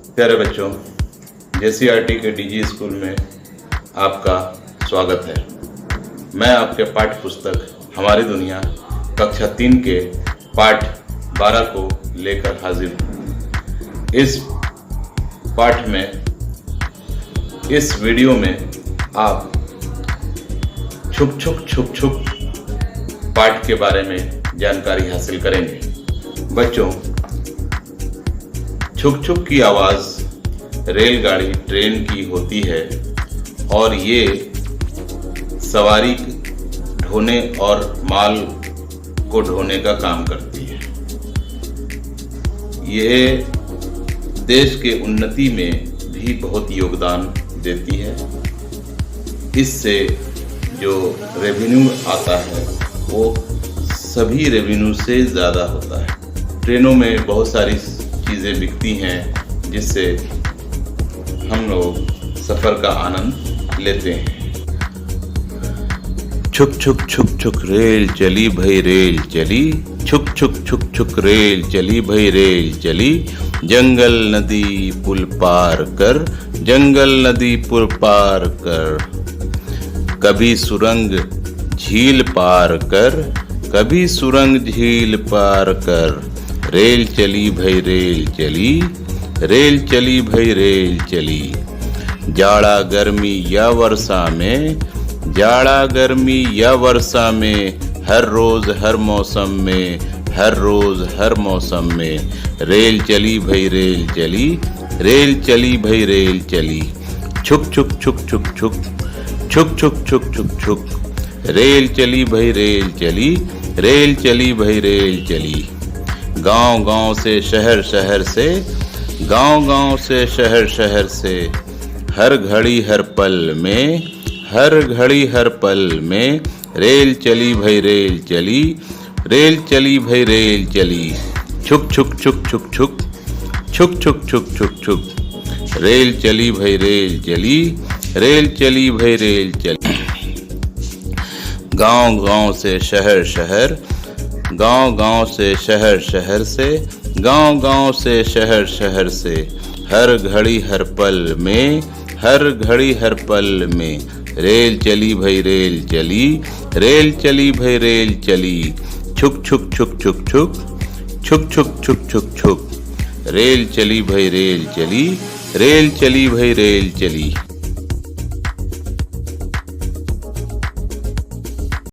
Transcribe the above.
प्यारे बच्चों, JCRT के DG स्कूल में आपका स्वागत है। मैं आपके पाठ्य पुस्तक हमारी दुनिया कक्षा 3 के पाठ 12 को लेकर हाजिर हूँ। इस पाठ में, इस वीडियो में आप छुप छुप पाठ के बारे में जानकारी हासिल करेंगे। बच्चों, छुक छुक की आवाज़ रेलगाड़ी ट्रेन की होती है और ये सवारी ढोने और माल को ढोने का काम करती है। ये देश के उन्नति में भी बहुत योगदान देती है। इससे जो रेवेन्यू आता है वो सभी रेवेन्यू से ज़्यादा होता है। ट्रेनों में बहुत सारी चीज़ें बिकती हैं जिससे हम लोग सफ़र का आनंद लेते हैं। छुक छुक रेल चली भई रेल चली, छुक छुक रेल चली भई रेल चली, जंगल नदी पुल पार कर, जंगल नदी पुल पार कर, कभी सुरंग झील पार कर, कभी सुरंग झील पार कर, रेल चली भई रेल चली, रेल चली भई रेल चली, जाड़ा गर्मी या वर्षा में, जाड़ा गर्मी या वर्षा में, हर रोज हर मौसम में, हर रोज हर मौसम में, रेल चली भई रेल चली, रेल चली भई रेल चली, छुक छुक छुक छुक छुक, छुक छुक छुक छुक छुक, रेल चली भई रेल चली, रेल चली भई रेल चली, गांव गांव से शहर शहर से, गांव गांव से शहर शहर से, हर घड़ी हर पल में, हर घड़ी हर पल में, रेल चली भई रेल चली, रेल चली भई रेल चली, छुक छुक छुक छुक छुक, छुक छुक छुक छुक छुक, रेल चली भई रेल चली, रेल चली भई रेल चली, गांव गांव से शहर शहर, गांव गांव से शहर शहर से, गांव गांव से शहर शहर से, हर घड़ी हर पल में, हर घड़ी हर पल में, रेल चली भई रेल चली, रेल चली भई रेल चली, छुक छुक छुक छुक छुक, छुक छुक छुक छुक छुक, रेल चली भई रेल चली, रेल चली भई रेल चली।